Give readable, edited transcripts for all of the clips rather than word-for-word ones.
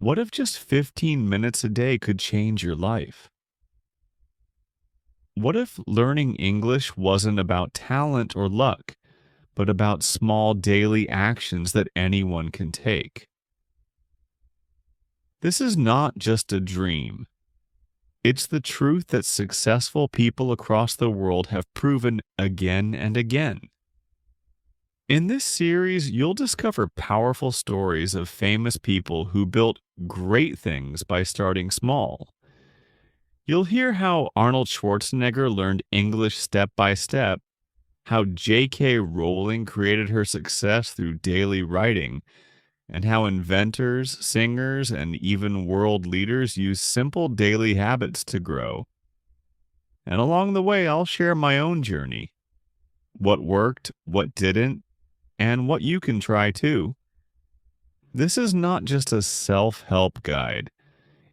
What if just 15 minutes a day could change your life? What if learning English wasn't about talent or luck, but about small daily actions that anyone can take? This is not just a dream. It's the truth that successful people across the world have proven again and again. In this series, you'll discover powerful stories of famous people who built great things by starting small. You'll hear how Arnold Schwarzenegger learned English step by step, how J.K. Rowling created her success through daily writing, and how inventors, singers, and even world leaders use simple daily habits to grow. And along the way, I'll share my own journey, what worked, what didn't, and what you can try too. This is not just a self help guide.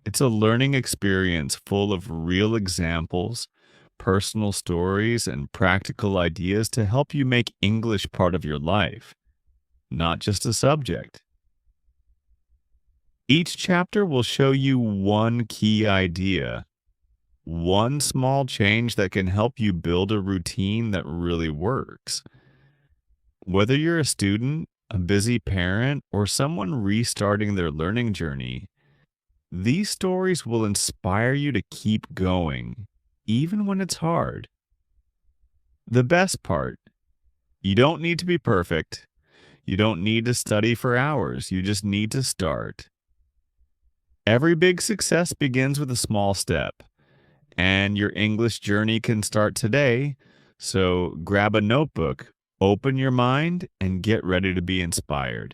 It's a learning experience full of real examples, personal stories, and practical ideas to help you make English part of your life, not just a subject. Each chapter will show you one key idea, one small change that can help you build a routine that really works. Whether you're a student, a busy parent, or someone restarting their learning journey, these stories will inspire you to keep going, even when it's hard. The best part, you don't need to be perfect. You don't need to study for hours. You just need to start. Every big success begins with a small step, and your English journey can start today. So grab a notebook, open your mind, and get ready to be inspired.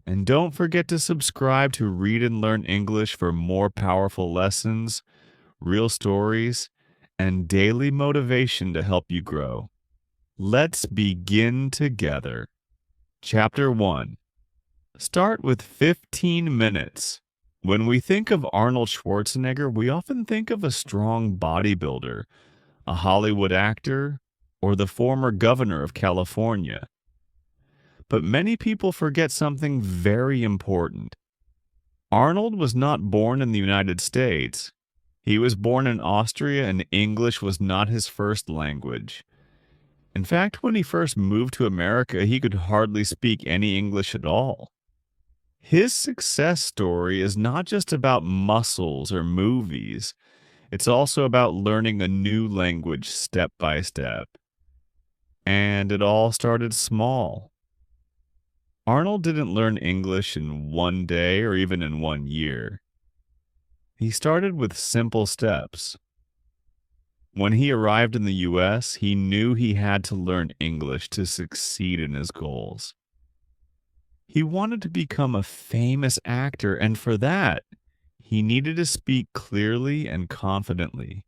And don't forget to subscribe to Read and Learn English for more powerful lessons, real stories, and daily motivation to help you grow. Let's begin together. Chapter 1. Start with 15 minutes. When we think of Arnold Schwarzenegger, we often think of a strong bodybuilder, a Hollywood actor, or the former governor of California. But many people forget something very important. Arnold was not born in the United States. He was born in Austria, and English was not his first language. In fact, when he first moved to America, he could hardly speak any English at all. His success story is not just about muscles or movies. It's also about learning a new language step by step. And it all started small. Arnold didn't learn English in one day or even in one year. He started with simple steps. When he arrived in the US, he knew he had to learn English to succeed in his goals. He wanted to become a famous actor, and for that, he needed to speak clearly and confidently.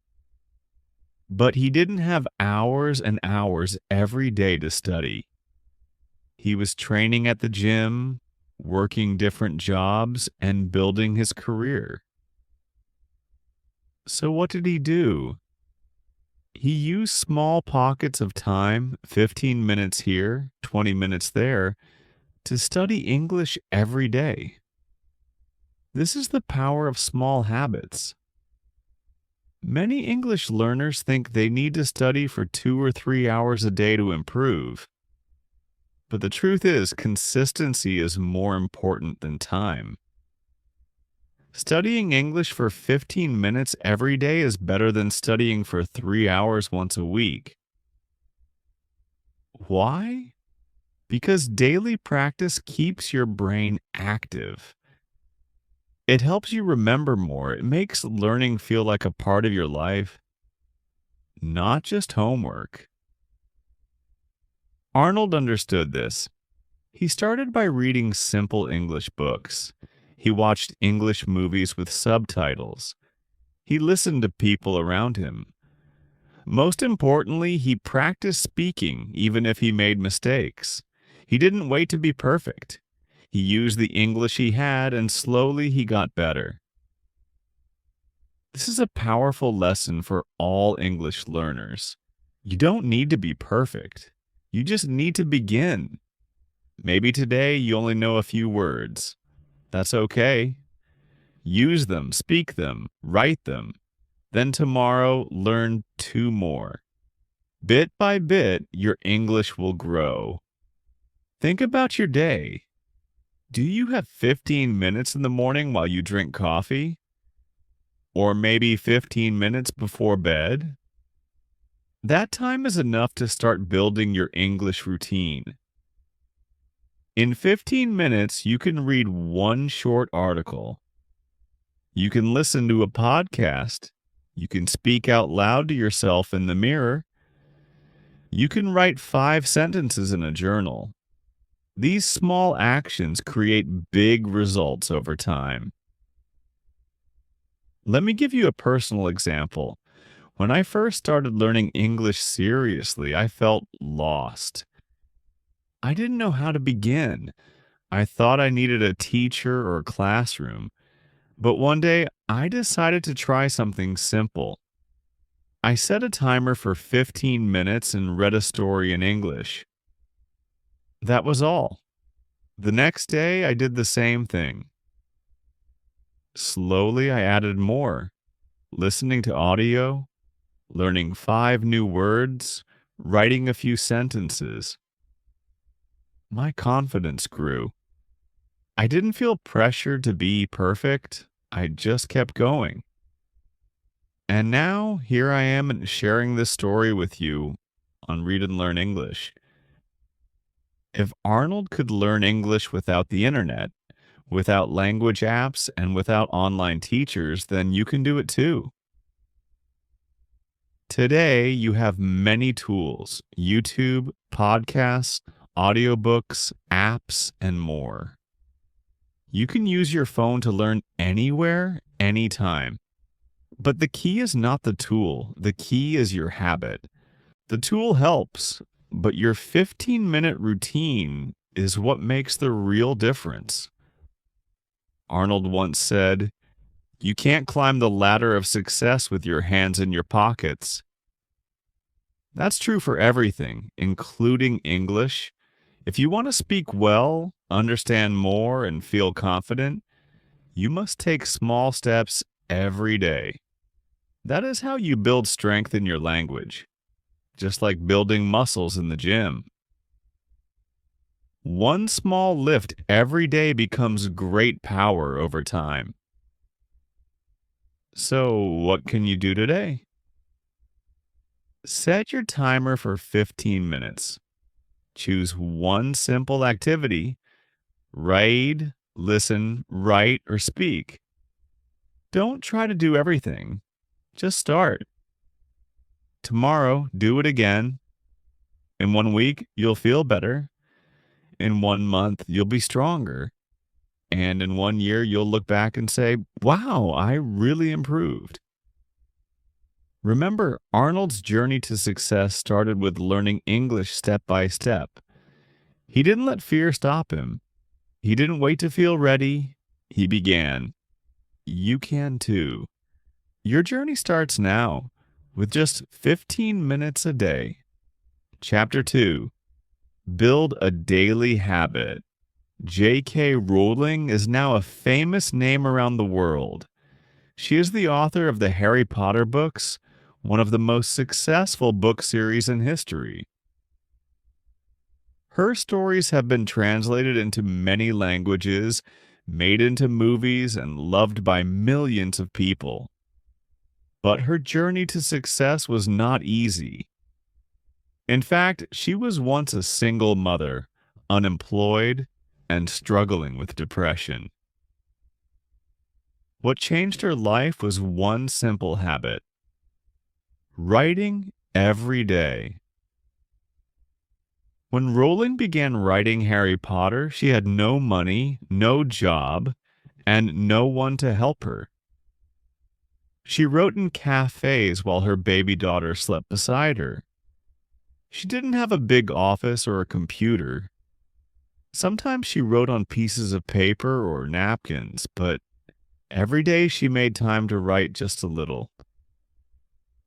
But he didn't have hours and hours every day to study. He was training at the gym, working different jobs, and building his career. So what did he do? He used small pockets of time, 15 minutes here, 20 minutes there, to study English every day. This is the power of small habits. Many English learners think they need to study for 2 or 3 hours a day to improve. But the truth is, consistency is more important than time. Studying English for 15 minutes every day is better than studying for 3 hours once a week. Why? Because daily practice keeps your brain active. It helps you remember more. It makes learning feel like a part of your life, not just homework. Arnold understood this. He started by reading simple English books. He watched English movies with subtitles. He listened to people around him. Most importantly, he practiced speaking even if he made mistakes. He didn't wait to be perfect. He used the English he had, and slowly he got better. This is a powerful lesson for all English learners. You don't need to be perfect. You just need to begin. Maybe today you only know a few words. That's okay. Use them, speak them, write them. Then tomorrow, learn two more. Bit by bit, your English will grow. Think about your day. Do you have 15 minutes in the morning while you drink coffee? Or maybe 15 minutes before bed? That time is enough to start building your English routine. In 15 minutes, you can read one short article. You can listen to a podcast. You can speak out loud to yourself in the mirror. You can write 5 sentences in a journal. These small actions create big results over time. Let me give you a personal example. When I first started learning English seriously, I felt lost. I didn't know how to begin. I thought I needed a teacher or a classroom. But one day, I decided to try something simple. I set a timer for 15 minutes and read a story in English. That was all. The next day, I did the same thing. Slowly, I added more, listening to audio, learning 5 new words, writing a few sentences. My confidence grew. I didn't feel pressured to be perfect. I just kept going. And now, here I am sharing this story with you on Read and Learn English. If Arnold could learn English without the internet, without language apps, and without online teachers, then you can do it too. Today, you have many tools: YouTube, podcasts, audiobooks, apps, and more. You can use your phone to learn anywhere, anytime. But the key is not the tool. The key is your habit. The tool helps, but your 15-minute routine is what makes the real difference. Arnold once said, "You can't climb the ladder of success with your hands in your pockets." That's true for everything, including English. If you want to speak well, understand more, and feel confident, you must take small steps every day. That is how you build strength in your language, just like building muscles in the gym. One small lift every day becomes great power over time. So, what can you do today? Set your timer for 15 minutes. Choose one simple activity. Read, listen, write, or speak. Don't try to do everything. Just start. Tomorrow, do it again. In 1 week, you'll feel better. In 1 month, you'll be stronger. And in 1 year, you'll look back and say, "Wow, I really improved." Remember, Arnold's journey to success started with learning English step by step. He didn't let fear stop him. He didn't wait to feel ready. He began. You can too. Your journey starts now with just 15 minutes a day. Chapter 2. Build a daily habit. J.K. Rowling is now a famous name around the world. She is the author of the Harry Potter books, one of the most successful book series in history. Her stories have been translated into many languages, made into movies, and loved by millions of people. But her journey to success was not easy. In fact, she was once a single mother, unemployed, and struggling with depression. What changed her life was one simple habit: writing every day. When Rowling began writing Harry Potter, she had no money, no job, and no one to help her. She wrote in cafes while her baby daughter slept beside her. She didn't have a big office or a computer. Sometimes she wrote on pieces of paper or napkins, but every day she made time to write just a little.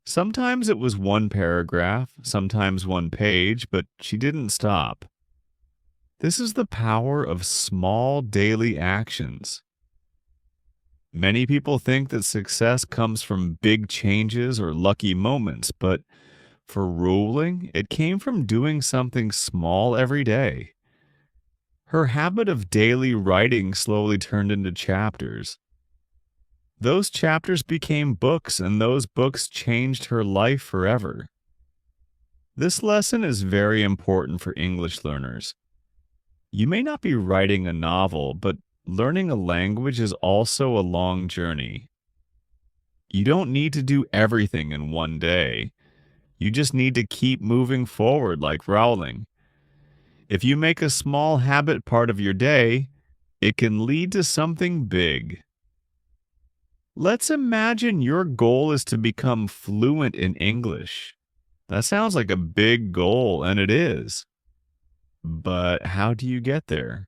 Sometimes it was one paragraph, sometimes one page, but she didn't stop. This is the power of small daily actions. Many people think that success comes from big changes or lucky moments, but for Rowling, it came from doing something small every day. Her habit of daily writing slowly turned into chapters. Those chapters became books, and those books changed her life forever. This lesson is very important for English learners. You may not be writing a novel, but learning a language is also a long journey. You don't need to do everything in one day. You just need to keep moving forward like Rowling. If you make a small habit part of your day, it can lead to something big. Let's imagine your goal is to become fluent in English. That sounds like a big goal, and it is. But how do you get there?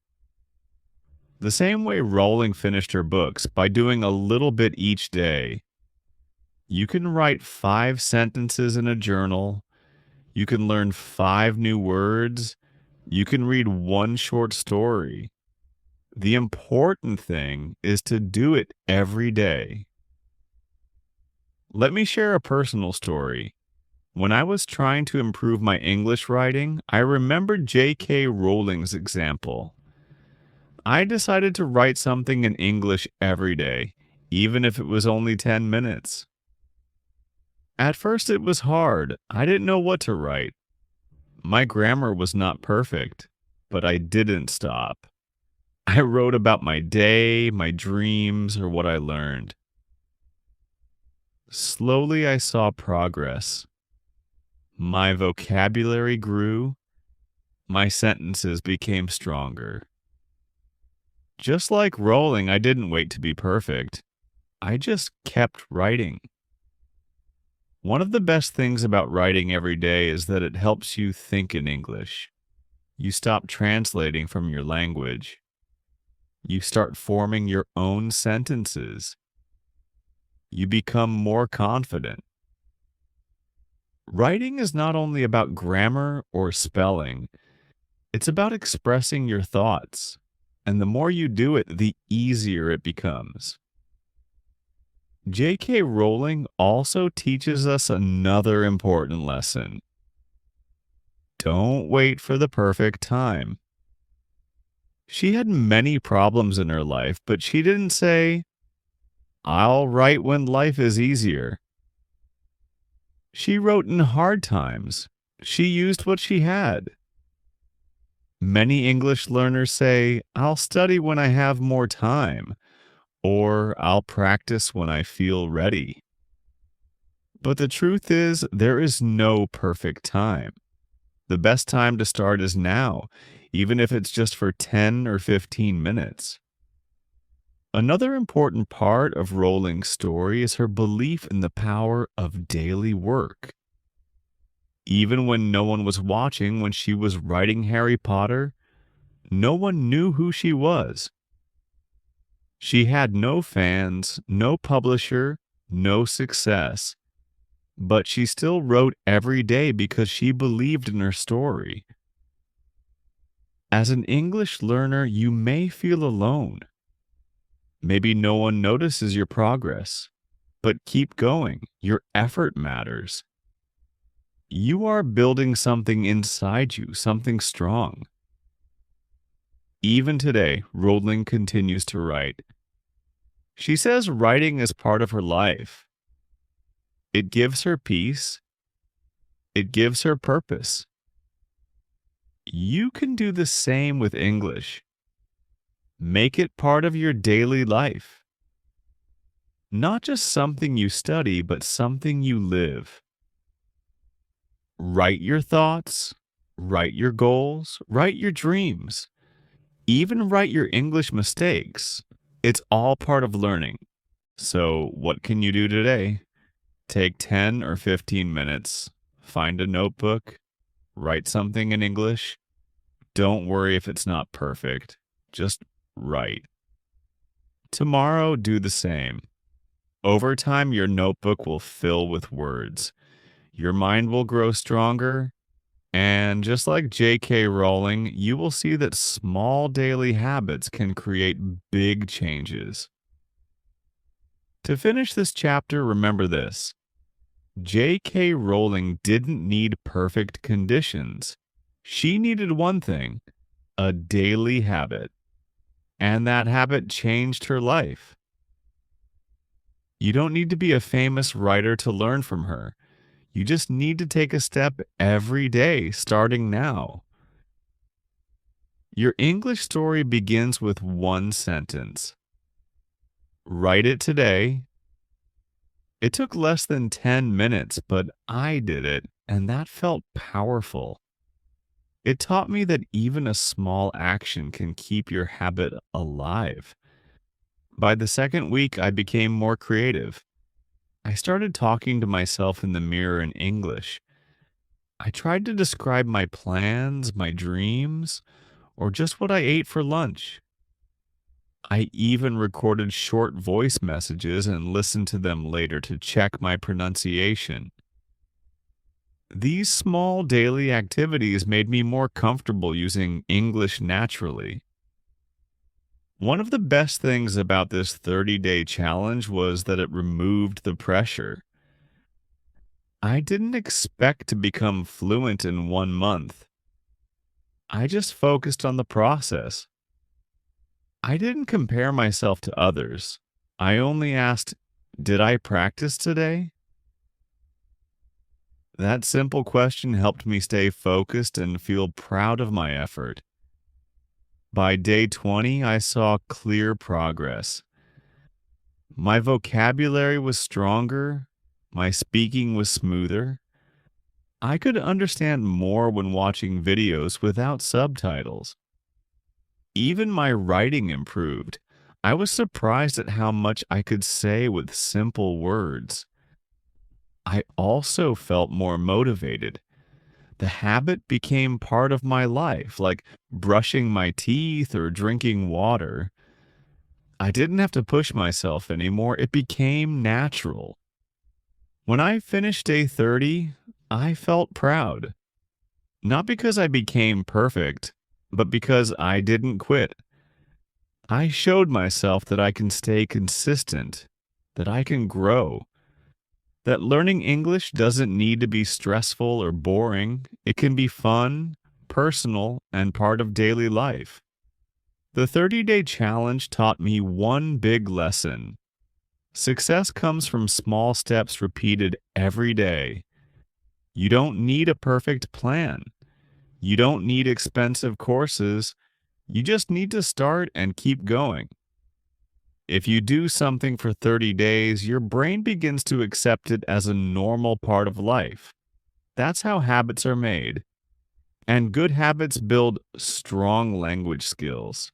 The same way Rowling finished her books, by doing a little bit each day. You can write 5 sentences in a journal. You can learn 5 new words. You can read one short story. The important thing is to do it every day. Let me share a personal story. When I was trying to improve my English writing, I remembered J.K. Rowling's example. I decided to write something in English every day, even if it was only 10 minutes. At first, it was hard. I didn't know what to write. My grammar was not perfect, but I didn't stop. I wrote about my day, my dreams, or what I learned. Slowly, I saw progress. My vocabulary grew. My sentences became stronger. Just like Rowling, I didn't wait to be perfect. I just kept writing. One of the best things about writing every day is that it helps you think in English. You stop translating from your language. You start forming your own sentences. You become more confident. Writing is not only about grammar or spelling, it's about expressing your thoughts. And the more you do it, the easier it becomes. J.K. Rowling also teaches us another important lesson. Don't wait for the perfect time. She had many problems in her life, but she didn't say, I'll write when life is easier. She wrote in hard times. She used what she had. Many English learners say, I'll study when I have more time, or I'll practice when I feel ready. But the truth is, there is no perfect time. The best time to start is now, even if it's just for 10 or 15 minutes. Another important part of Rowling's story is her belief in the power of daily work. Even when no one was watching, when she was writing Harry Potter, no one knew who she was. She had no fans, no publisher, no success, but she still wrote every day because she believed in her story. As an English learner, you may feel alone. Maybe no one notices your progress, but keep going. Your effort matters. You are building something inside you, something strong. Even today, Rowling continues to write. She says writing is part of her life. It gives her peace. It gives her purpose. You can do the same with English. Make it part of your daily life. Not just something you study, but something you live. Write your thoughts, write your goals, write your dreams. Even write your English mistakes. It's all part of learning. So, what can you do today? Take 10 or 15 minutes, find a notebook, write something in English. Don't worry if it's not perfect. Just write. Tomorrow, do the same. Over time, your notebook will fill with words. Your mind will grow stronger. And just like J.K. Rowling, you will see that small daily habits can create big changes. To finish this chapter, remember this: J.K. Rowling didn't need perfect conditions. She needed one thing: a daily habit. And that habit changed her life. You don't need to be a famous writer to learn from her. You just need to take a step every day, starting now. Your English story begins with one sentence. Write it today. It took less than 10 minutes, but I did it, and that felt powerful. It taught me that even a small action can keep your habit alive. By the second week, I became more creative. I started talking to myself in the mirror in English. I tried to describe my plans, my dreams, or just what I ate for lunch. I even recorded short voice messages and listened to them later to check my pronunciation. These small daily activities made me more comfortable using English naturally. One of the best things about this 30-day challenge was that it removed the pressure. I didn't expect to become fluent in 1 month. I just focused on the process. I didn't compare myself to others. I only asked, did I practice today? That simple question helped me stay focused and feel proud of my effort. By day 20, I saw clear progress. My vocabulary was stronger. My speaking was smoother. I could understand more when watching videos without subtitles. Even my writing improved. I was surprised at how much I could say with simple words. I also felt more motivated. The habit became part of my life, like brushing my teeth or drinking water. I didn't have to push myself anymore. It became natural. When I finished day 30, I felt proud. Not because I became perfect, but because I didn't quit. I showed myself that I can stay consistent, that I can grow, that learning English doesn't need to be stressful or boring. It can be fun, personal, and part of daily life. The 30-day challenge taught me one big lesson. Success comes from small steps repeated every day. You don't need a perfect plan. You don't need expensive courses. You just need to start and keep going. If you do something for 30 days, your brain begins to accept it as a normal part of life. That's how habits are made. And good habits build strong language skills.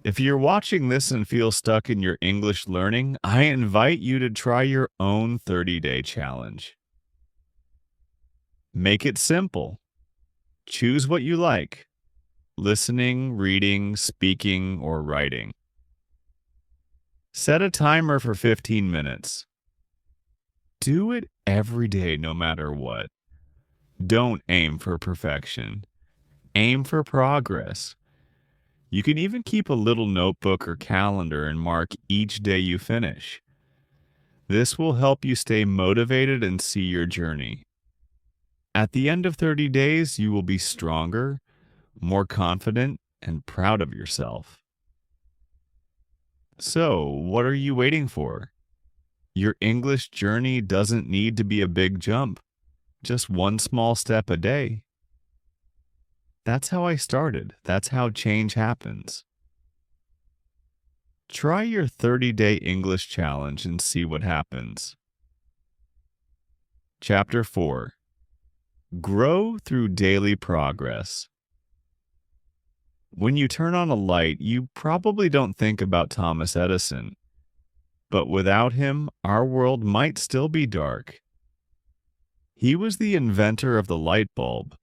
If you're watching this and feel stuck in your English learning, I invite you to try your own 30-day challenge. Make it simple. Choose what you like: listening, reading, speaking, or writing. Set a timer for 15 minutes. Do it every day, no matter what. Don't aim for perfection. Aim for progress. You can even keep a little notebook or calendar and mark each day you finish. This will help you stay motivated and see your journey. At the end of 30 days, you will be stronger, more confident, and proud of yourself. So, what are you waiting for? Your English journey doesn't need to be a big jump, just one small step a day. That's how I started. That's how change happens. Try your 30-day English challenge and see what happens. Chapter 4. Grow through daily progress. When you turn on a light, you probably don't think about Thomas Edison. But without him, our world might still be dark. He was the inventor of the light bulb,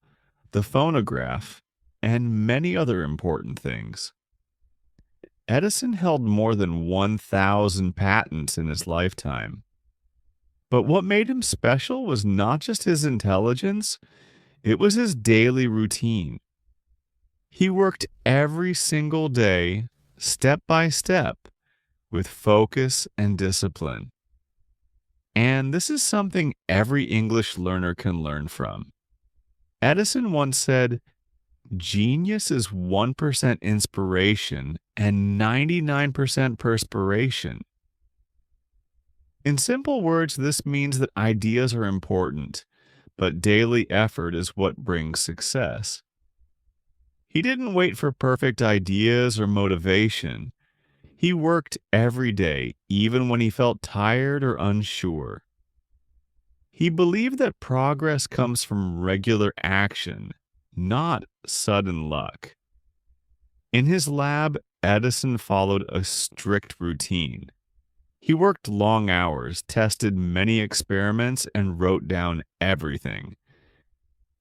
the phonograph, and many other important things. Edison held more than 1,000 patents in his lifetime. But what made him special was not just his intelligence, it was his daily routine. He worked every single day, step by step, with focus and discipline. And this is something every English learner can learn from. Edison once said, "Genius is 1% inspiration and 99% perspiration." In simple words, this means that ideas are important, but daily effort is what brings success. He didn't wait for perfect ideas or motivation. He worked every day, even when he felt tired or unsure. He believed that progress comes from regular action, not sudden luck. In his lab, Edison followed a strict routine. He worked long hours, tested many experiments, and wrote down everything.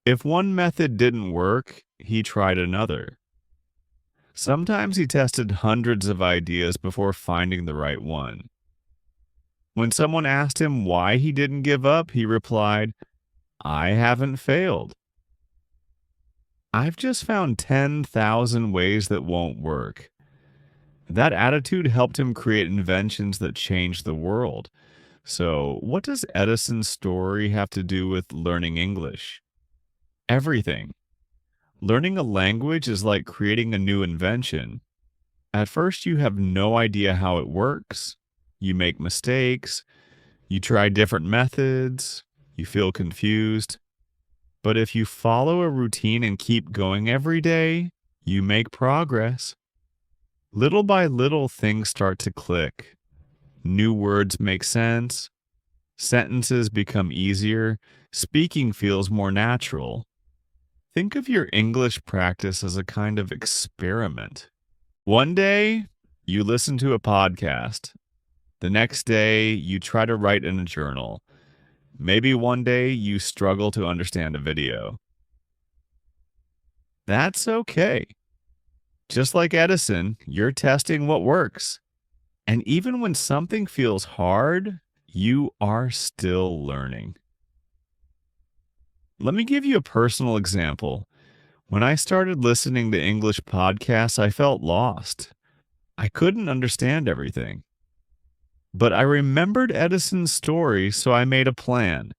If one method didn't work, he tried another. Sometimes he tested hundreds of ideas before finding the right one. When someone asked him why he didn't give up, he replied, "I haven't failed. I've just found 10,000 ways that won't work." That attitude helped him create inventions that changed the world. So, what does Edison's story have to do with learning English? Everything. Learning a language is like creating a new invention. At first, you have no idea how it works. You make mistakes. You try different methods. You feel confused. But if you follow a routine and keep going every day, you make progress. Little by little, things start to click. New words make sense. Sentences become easier. Speaking feels more natural. Think of your English practice as a kind of experiment. One day, you listen to a podcast. The next day, you try to write in a journal. Maybe one day, you struggle to understand a video. That's okay. Just like Edison, you're testing what works. And even when something feels hard, you are still learning. Let me give you a personal example. When I started listening to English podcasts, I felt lost. I couldn't understand everything. But I remembered Edison's story, so I made a plan.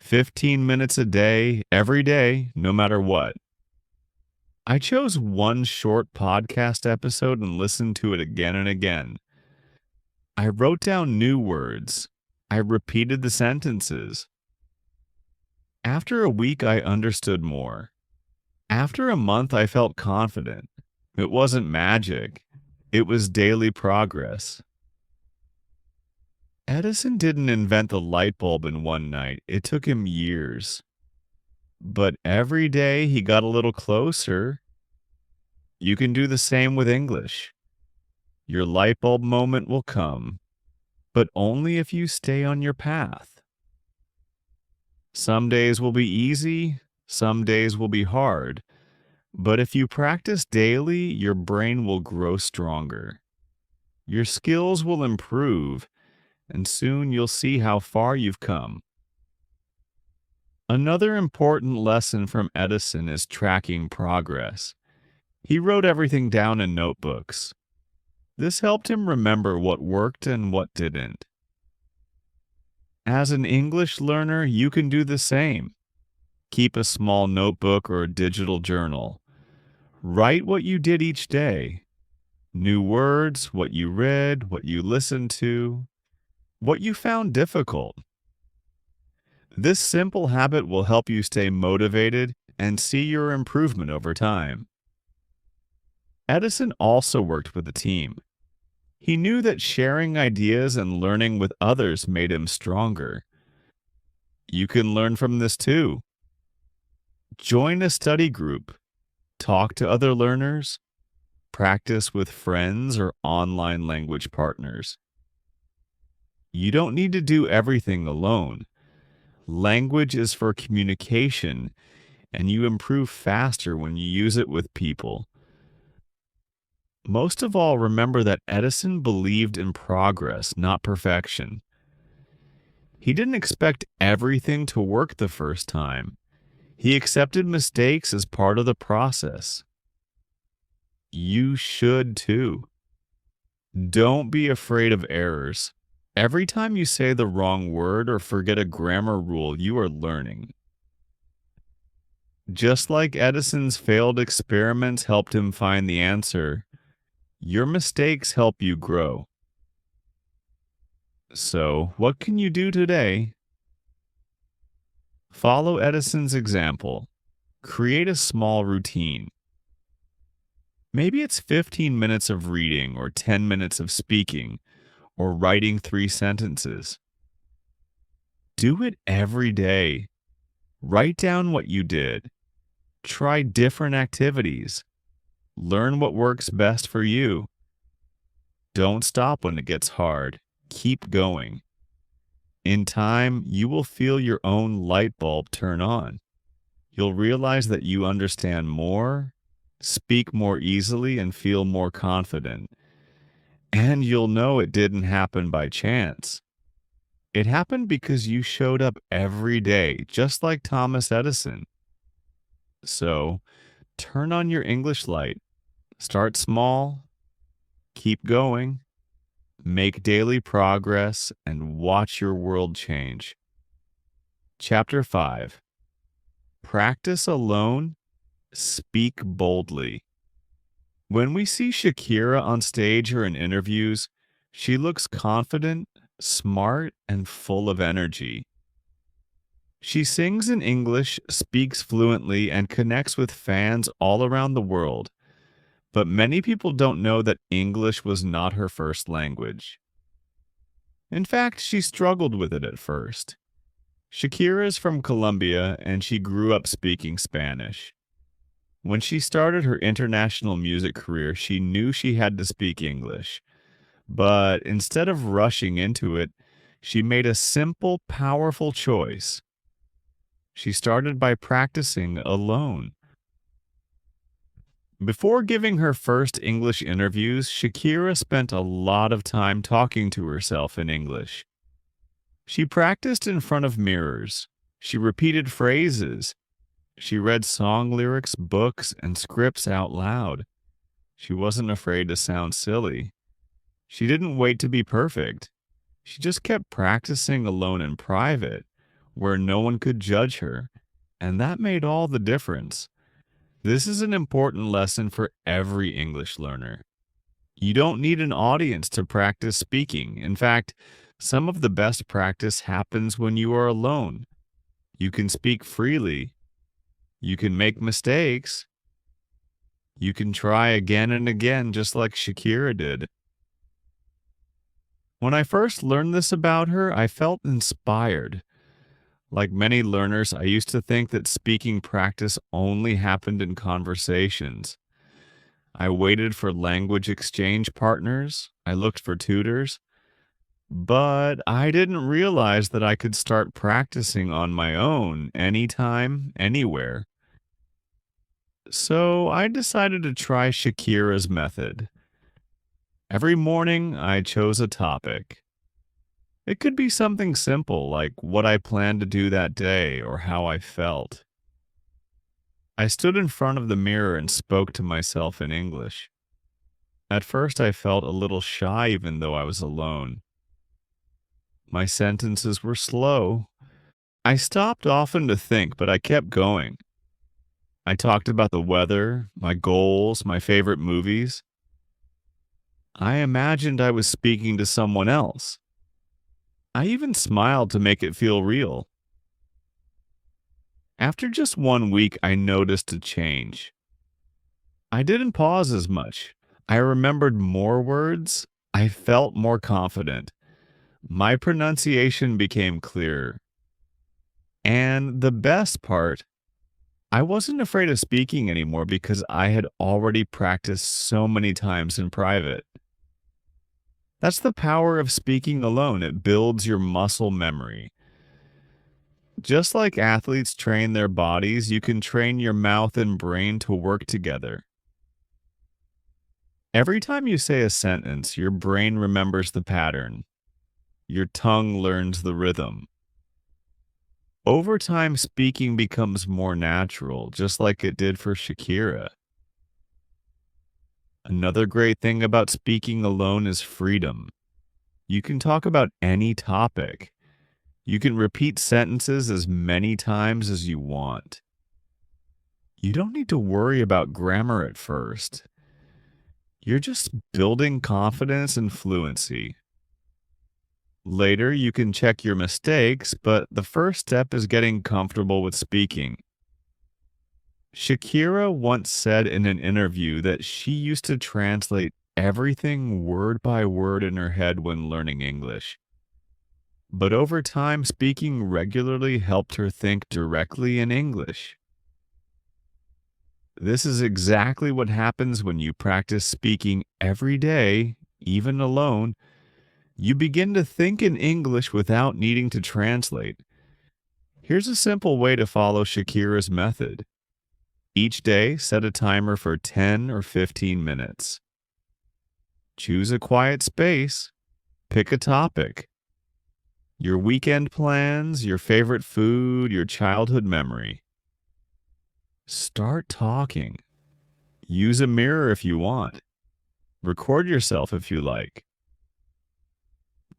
15 minutes a day, every day, no matter what. I chose one short podcast episode and listened to it again and again. I wrote down new words. I repeated the sentences. After a week, I understood more. After a month, I felt confident. It wasn't magic. It was daily progress. Edison didn't invent the light bulb in one night. It took him years. But every day he got a little closer. You can do the same with English. Your light bulb moment will come, but only if you stay on your path. Some days will be easy, some days will be hard, but if you practice daily, your brain will grow stronger. Your skills will improve, and soon you'll see how far you've come. Another important lesson from Edison is tracking progress. He wrote everything down in notebooks. This helped him remember what worked and what didn't. As an English learner, you can do the same. Keep a small notebook or a digital journal. Write what you did each day. New words, what you read, what you listened to, what you found difficult. This simple habit will help you stay motivated and see your improvement over time. Edison also worked with a team. He knew that sharing ideas and learning with others made him stronger. You can learn from this too. Join a study group. Talk to other learners. Practice with friends or online language partners. You don't need to do everything alone. Language is for communication, and you improve faster when you use it with people. Most of all, remember that Edison believed in progress, not perfection. He didn't expect everything to work the first time. He accepted mistakes as part of the process. You should too. Don't be afraid of errors. Every time you say the wrong word or forget a grammar rule, you are learning. Just like Edison's failed experiments helped him find the answer, your mistakes help you grow. So, what can you do today? Follow Edison's example. Create a small routine. Maybe it's 15 minutes of reading or 10 minutes of speaking or writing 3 sentences. Do it every day. Write down what you did. Try different activities. Learn what works best for you. Don't stop when it gets hard. Keep going. In time, you will feel your own light bulb turn on. You'll realize that you understand more, speak more easily, and feel more confident. And you'll know it didn't happen by chance. It happened because you showed up every day, just like Thomas Edison. So, turn on your English light. Start small, keep going, make daily progress, and watch your world change. Chapter 5. Practice alone, speak boldly. When we see Shakira on stage or in interviews, she looks confident, smart, and full of energy. She sings in English, speaks fluently, and connects with fans all around the world. But many people don't know that English was not her first language. In fact, she struggled with it at first. Shakira is from Colombia, and she grew up speaking Spanish. When she started her international music career, she knew she had to speak English. But instead of rushing into it, she made a simple, powerful choice. She started by practicing alone. Before giving her first English interviews, Shakira spent a lot of time talking to herself in English. She practiced in front of mirrors. She repeated phrases. She read song lyrics, books, and scripts out loud. She wasn't afraid to sound silly. She didn't wait to be perfect. She just kept practicing alone in private, where no one could judge her, and that made all the difference. This is an important lesson for every English learner. You don't need an audience to practice speaking. In fact, some of the best practice happens when you are alone. You can speak freely. You can make mistakes. You can try again and again, just like Shakira did. When I first learned this about her, I felt inspired. Like many learners, I used to think that speaking practice only happened in conversations. I waited for language exchange partners. I looked for tutors. But I didn't realize that I could start practicing on my own anytime, anywhere. So I decided to try Shakira's method. Every morning, I chose a topic. It could be something simple like what I planned to do that day or how I felt. I stood in front of the mirror and spoke to myself in English. At first, I felt a little shy even though I was alone. My sentences were slow. I stopped often to think, but I kept going. I talked about the weather, my goals, my favorite movies. I imagined I was speaking to someone else. I even smiled to make it feel real. After just 1 week, I noticed a change. I didn't pause as much. I remembered more words. I felt more confident. My pronunciation became clearer. And the best part, I wasn't afraid of speaking anymore because I had already practiced so many times in private. That's the power of speaking alone. It builds your muscle memory. Just like athletes train their bodies, you can train your mouth and brain to work together. Every time you say a sentence, your brain remembers the pattern. Your tongue learns the rhythm. Over time, speaking becomes more natural, just like it did for Shakira. Another great thing about speaking alone is freedom. You can talk about any topic. You can repeat sentences as many times as you want. You don't need to worry about grammar at first. You're just building confidence and fluency. Later, you can check your mistakes, but the first step is getting comfortable with speaking. Shakira once said in an interview that she used to translate everything word by word in her head when learning English. But over time, speaking regularly helped her think directly in English. This is exactly what happens when you practice speaking every day, even alone. You begin to think in English without needing to translate. Here's a simple way to follow Shakira's method. Each day, set a timer for 10 or 15 minutes. Choose a quiet space. Pick a topic. Your weekend plans, your favorite food, your childhood memory. Start talking. Use a mirror if you want. Record yourself if you like.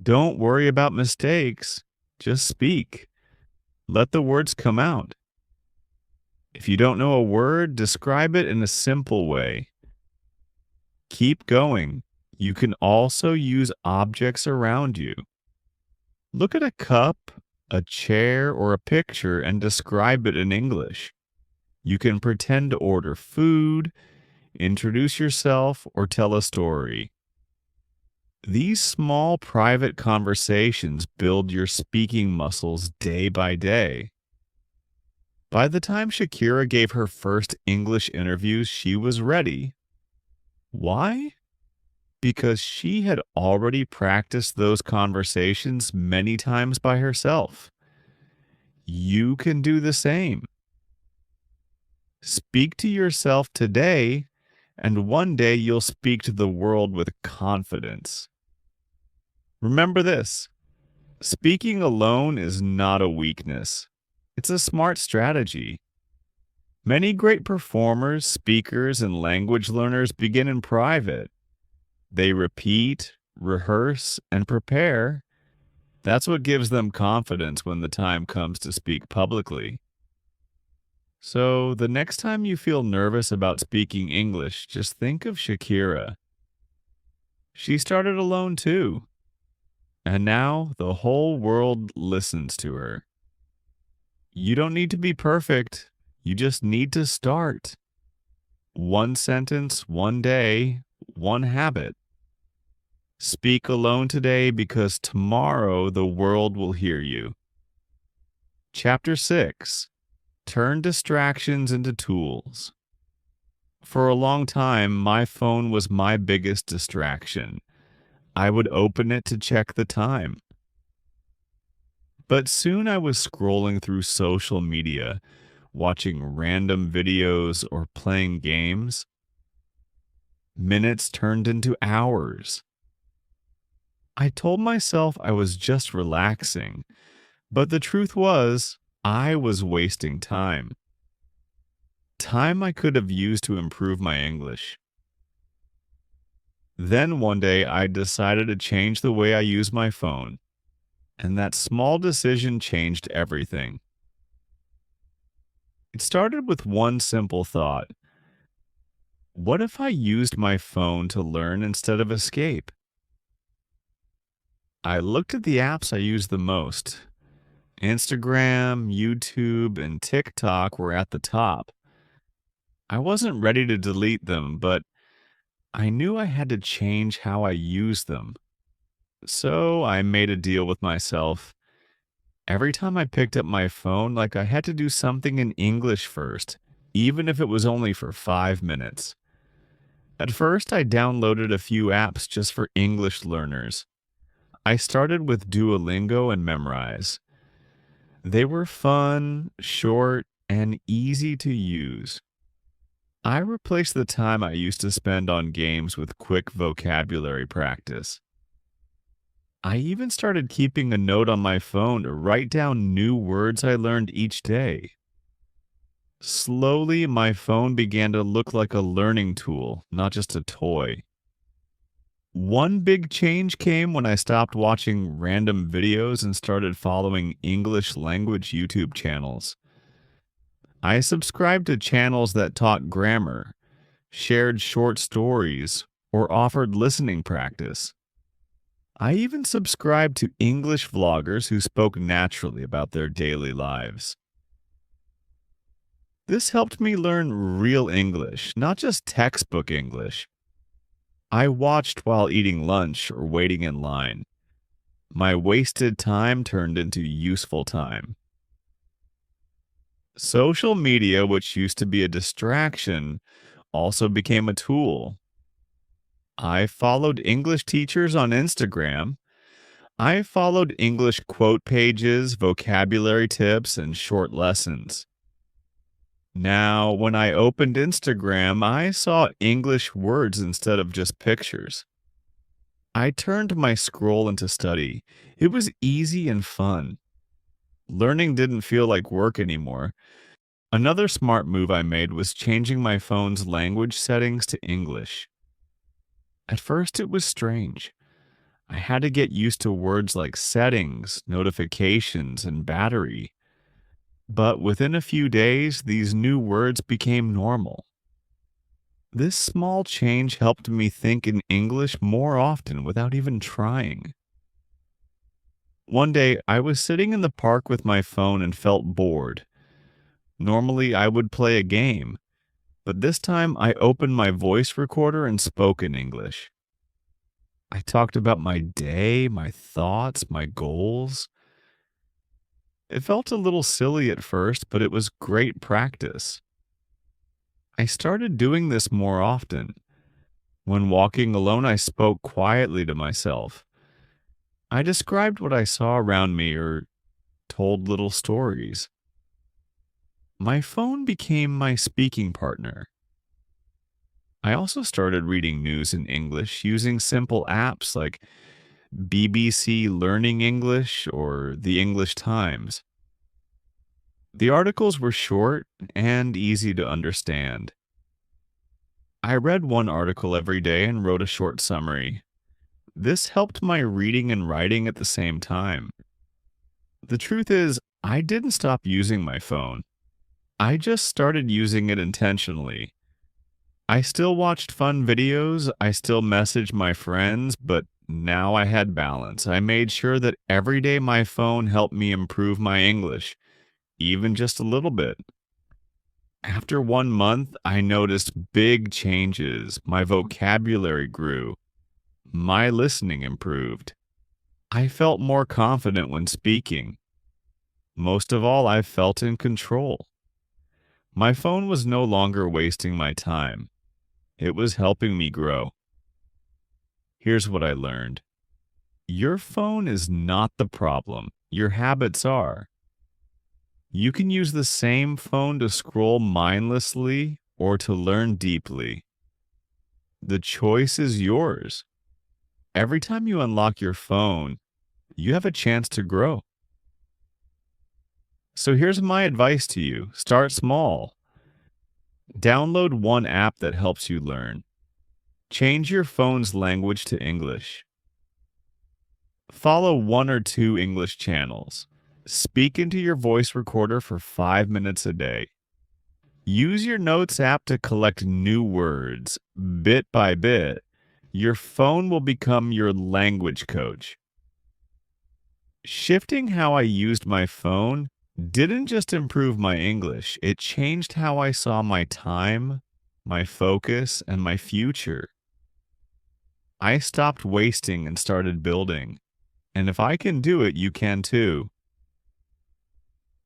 Don't worry about mistakes. Just speak. Let the words come out. If you don't know a word, describe it in a simple way. Keep going. You can also use objects around you. Look at a cup, a chair, or a picture and describe it in English. You can pretend to order food, introduce yourself, or tell a story. These small private conversations build your speaking muscles day by day. By the time Shakira gave her first English interviews, she was ready. Why? Because she had already practiced those conversations many times by herself. You can do the same. Speak to yourself today, and one day you'll speak to the world with confidence. Remember this: speaking alone is not a weakness, it's a smart strategy. Many great performers, speakers, and language learners begin in private. They repeat, rehearse, and prepare. That's what gives them confidence when the time comes to speak publicly. So, the next time you feel nervous about speaking English, just think of Shakira. She started alone too, and now the whole world listens to her. You don't need to be perfect, you just need to start. One sentence, one day, one habit. Speak alone today because tomorrow the world will hear you. Chapter 6: Turn distractions into tools. For a long time, my phone was my biggest distraction. I would open it to check the time. But soon I was scrolling through social media, watching random videos or playing games. Minutes turned into hours. I told myself I was just relaxing, but the truth was, I was wasting time. Time I could have used to improve my English. Then one day I decided to change the way I use my phone, and that small decision changed everything. It started with one simple thought. What if I used my phone to learn instead of escape? I looked at the apps I use the most. Instagram, YouTube, and TikTok were at the top. I wasn't ready to delete them, but I knew I had to change how I use them. So I made a deal with myself. Every time I picked up my phone, like I had to do something in English first, even if it was only for 5 minutes. At first, I downloaded a few apps just for English learners. I started with Duolingo and Memrise. They were fun, short, and easy to use. I replaced the time I used to spend on games with quick vocabulary practice. I even started keeping a note on my phone to write down new words I learned each day. Slowly, my phone began to look like a learning tool, not just a toy. One big change came when I stopped watching random videos and started following English language YouTube channels. I subscribed to channels that taught grammar, shared short stories, or offered listening practice. I even subscribed to English vloggers who spoke naturally about their daily lives. This helped me learn real English, not just textbook English. I watched while eating lunch or waiting in line. My wasted time turned into useful time. Social media, which used to be a distraction, also became a tool. I followed English teachers on Instagram. I followed English quote pages, vocabulary tips, and short lessons. Now, when I opened Instagram, I saw English words instead of just pictures. I turned my scroll into study. It was easy and fun. Learning didn't feel like work anymore. Another smart move I made was changing my phone's language settings to English. At first, it was strange. I had to get used to words like settings, notifications, and battery. But within a few days, these new words became normal. This small change helped me think in English more often without even trying. One day, I was sitting in the park with my phone and felt bored. Normally, I would play a game, but this time I opened my voice recorder and spoke in English. I talked about my day, my thoughts, my goals. It felt a little silly at first, but it was great practice. I started doing this more often. When walking alone, I spoke quietly to myself. I described what I saw around me or told little stories. My phone became my speaking partner. I also started reading news in English using simple apps like BBC Learning English or the English Times. The articles were short and easy to understand. I read one article every day and wrote a short summary. This helped my reading and writing at the same time. The truth is, I didn't stop using my phone. I just started using it intentionally. I still watched fun videos, I still messaged my friends, but now I had balance. I made sure that every day my phone helped me improve my English, even just a little bit. After 1 month, I noticed big changes. My vocabulary grew. My listening improved. I felt more confident when speaking. Most of all, I felt in control. My phone was no longer wasting my time. It was helping me grow. Here's what I learned. Your phone is not the problem. Your habits are. You can use the same phone to scroll mindlessly or to learn deeply. The choice is yours. Every time you unlock your phone, you have a chance to grow. So here's my advice to you. Start small. Download one app that helps you learn. Change your phone's language to English. Follow one or two English channels. Speak into your voice recorder for 5 minutes a day. Use your notes app to collect new words. Bit by bit, your phone will become your language coach. Shifting how I used my phone didn't just improve my English, it changed how I saw my time, my focus, and my future. I stopped wasting and started building. And if I can do it, you can too.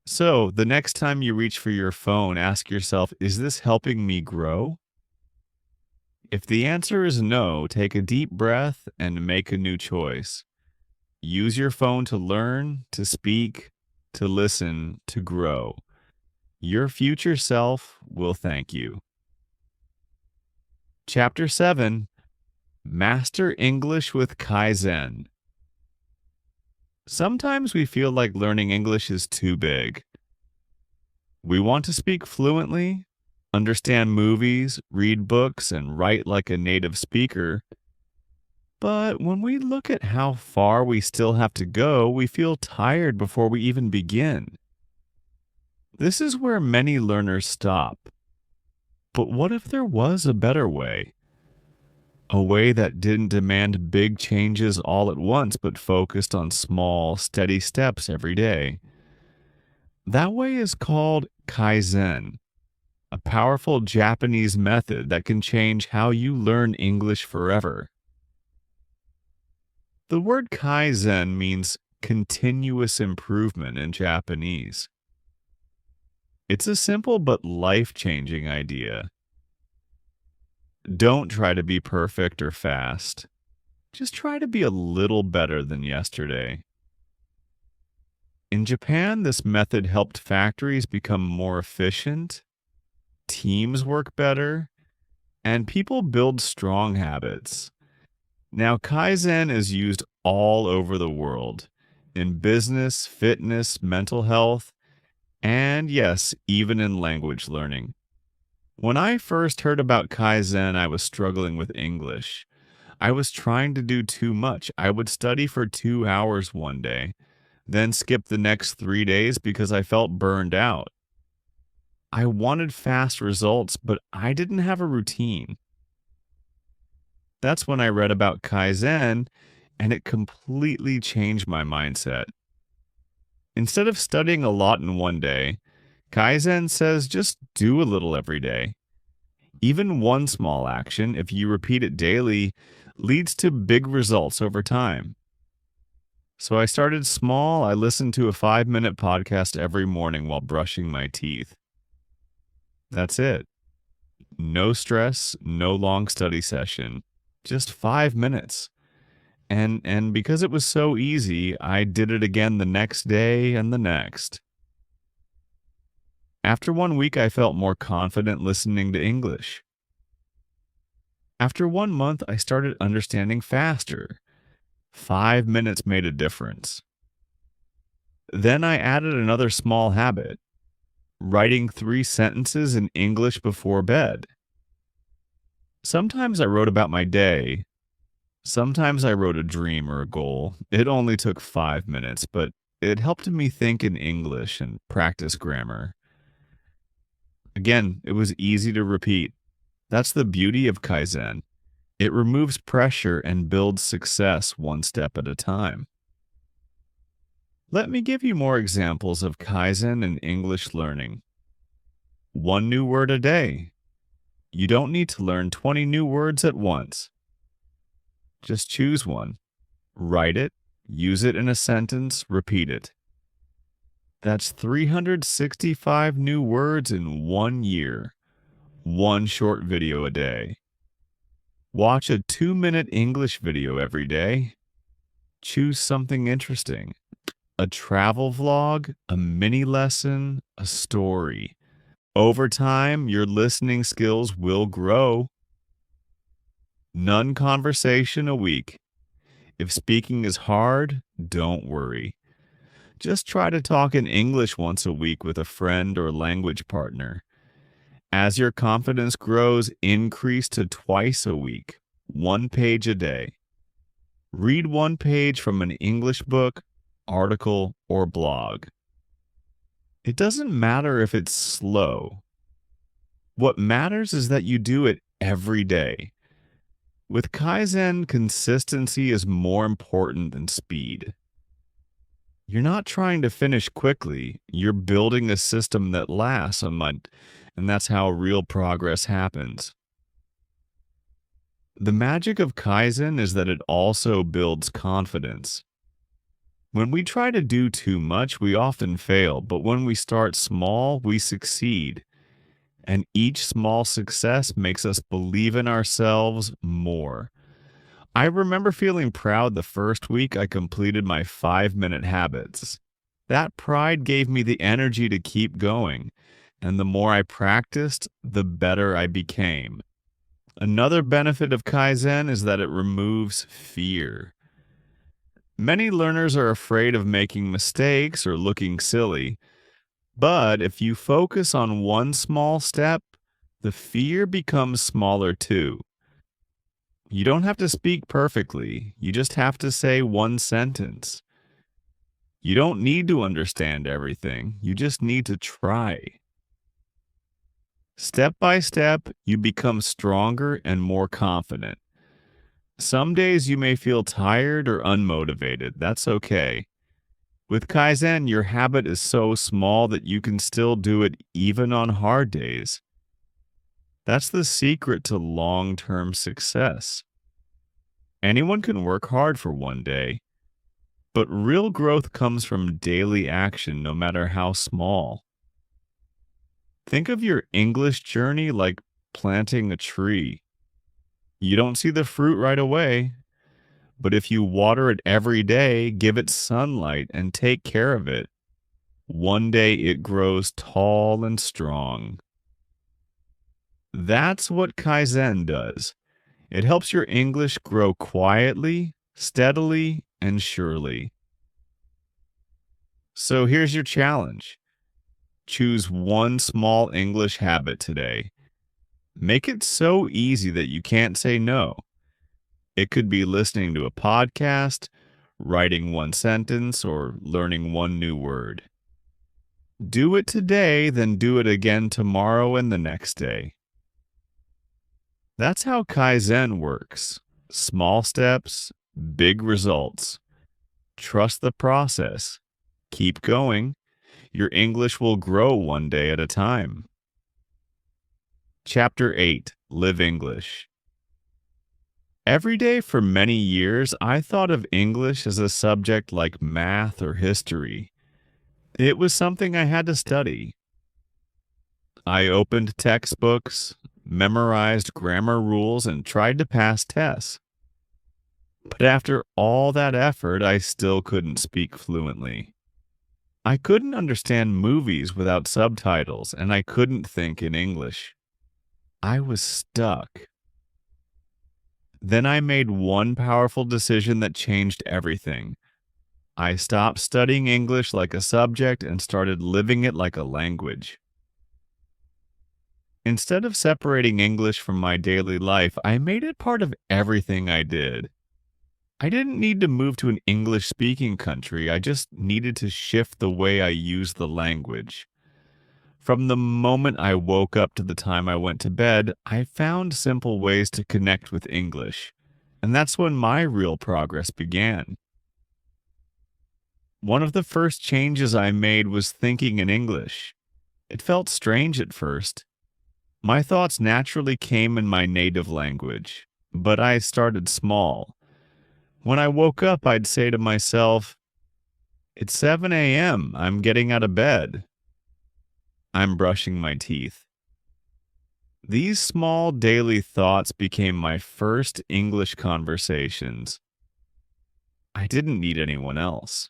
So, the next time you reach for your phone, ask yourself, is this helping me grow? If the answer is no, take a deep breath and make a new choice. Use your phone to learn, to speak, to listen, to grow. Your future self will thank you. Chapter 7: Master English with Kaizen. Sometimes we feel like learning English is too big. We want to speak fluently, understand movies, read books, and write like a native speaker. But when we look at how far we still have to go, we feel tired before we even begin. This is where many learners stop. But what if there was a better way? A way that didn't demand big changes all at once, but focused on small, steady steps every day. That way is called Kaizen, a powerful Japanese method that can change how you learn English forever. The word Kaizen means continuous improvement in Japanese. It's a simple but life changing idea. Don't try to be perfect or fast. Just try to be a little better than yesterday. In Japan, this method helped factories become more efficient, teams work better, and people build strong habits. Now, Kaizen is used all over the world in business, fitness, mental health, and yes, even in language learning. When I first heard about Kaizen, I was struggling with English. I was trying to do too much. I would study for 2 hours one day, then skip the next 3 days because I felt burned out. I wanted fast results, but I didn't have a routine. That's when I read about Kaizen, and it completely changed my mindset. Instead of studying a lot in one day, Kaizen says just do a little every day. Even one small action, if you repeat it daily, leads to big results over time. So I started small. I listened to a 5-minute podcast every morning while brushing my teeth. That's it. No stress, no long study session, just 5 minutes. And because it was so easy, I did it again the next day and the next. After 1 week, I felt more confident listening to English. After 1 month, I started understanding faster. 5 minutes made a difference. Then I added another small habit, writing 3 sentences in English before bed. Sometimes I wrote about my day. Sometimes I wrote a dream or a goal. It only took 5 minutes, but it helped me think in English and practice grammar. Again, it was easy to repeat. That's the beauty of Kaizen. It removes pressure and builds success one step at a time. Let me give you more examples of Kaizen in English learning. 1 new word a day. You don't need to learn 20 new words at once. Just choose one. Write it, use it in a sentence, repeat it. That's 365 new words in 1 year. One short video a day. Watch a 2-minute English video every day. Choose something interesting. A travel vlog, a mini lesson, a story. Over time, your listening skills will grow. None conversation a week. If speaking is hard, don't worry. Just try to talk in English once a week with a friend or language partner. As your confidence grows, increase to twice a week, 1 page a day. Read 1 page from an English book, article, or blog. It doesn't matter if it's slow. What matters is that you do it every day. With Kaizen, consistency is more important than speed. You're not trying to finish quickly. You're building a system that lasts a month, and that's how real progress happens. The magic of Kaizen is that it also builds confidence. When we try to do too much, we often fail, but when we start small, we succeed. And each small success makes us believe in ourselves more. I remember feeling proud the first week I completed my 5-minute habits. That pride gave me the energy to keep going, and the more I practiced, the better I became. Another benefit of Kaizen is that it removes fear. Many learners are afraid of making mistakes or looking silly, But if you focus on one small step, the fear becomes smaller too. You don't have to speak perfectly, you just have to say one sentence. You don't need to understand everything, you just need to try. Step by step, you become stronger and more confident. Some days you may feel tired or unmotivated. That's okay. With Kaizen, your habit is so small that you can still do it even on hard days. That's the secret to long term success. Anyone can work hard for one day, but real growth comes from daily action, no matter how small. Think of your English journey like planting a tree. You don't see the fruit right away, but if you water it every day, give it sunlight, and take care of it, one day it grows tall and strong. That's what Kaizen does. It helps your English grow quietly, steadily, and surely. So here's your challenge. Choose one small English habit today. Make it so easy that you can't say no. It could be listening to a podcast, writing one sentence, or learning one new word. Do it today, then do it again tomorrow and the next day. That's how Kaizen works. Small steps, big results. Trust the process. Keep going. Your English will grow one day at a time. Chapter 8, Live English. Every day for many years, I thought of English as a subject like math or history. It was something I had to study. I opened textbooks, memorized grammar rules, and tried to pass tests. But after all that effort, I still couldn't speak fluently. I couldn't understand movies without subtitles, and I couldn't think in English. I was stuck. Then I made one powerful decision that changed everything. I stopped studying English like a subject and started living it like a language. Instead of separating English from my daily life, I made it part of everything I did. I didn't need to move to an English speaking country, I just needed to shift the way I use the language. From the moment I woke up to the time I went to bed, I found simple ways to connect with English. And that's when my real progress began. One of the first changes I made was thinking in English. It felt strange at first. My thoughts naturally came in my native language, but I started small. When I woke up, I'd say to myself, "It's 7 a.m., I'm getting out of bed. I'm brushing my teeth." These small daily thoughts became my first English conversations. I didn't need anyone else.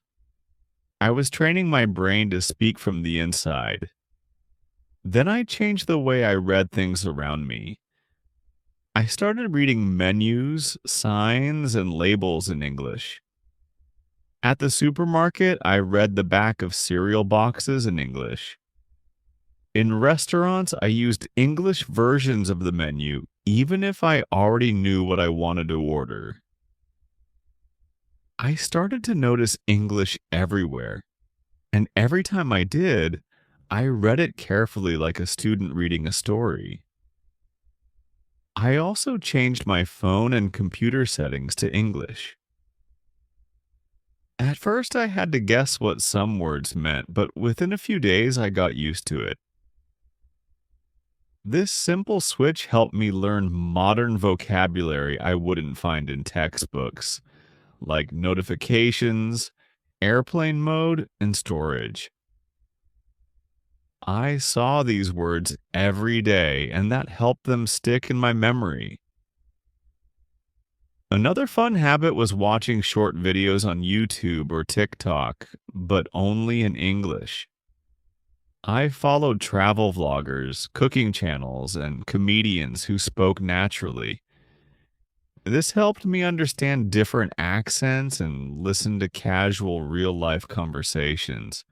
I was training my brain to speak from the inside. Then I changed the way I read things around me. I started reading menus, signs, and labels in English. At the supermarket, I read the back of cereal boxes in English. In restaurants, I used English versions of the menu, even if I already knew what I wanted to order. I started to notice English everywhere, and every time I did, I read it carefully like a student reading a story. I also changed my phone and computer settings to English. At first, I had to guess what some words meant, but within a few days, I got used to it. This simple switch helped me learn modern vocabulary I wouldn't find in textbooks, like notifications, airplane mode, and storage. I saw these words every day, and that helped them stick in my memory. Another fun habit was watching short videos on YouTube or TikTok, but only in English. I followed travel vloggers, cooking channels, and comedians who spoke naturally. This helped me understand different accents and listen to casual real life conversations.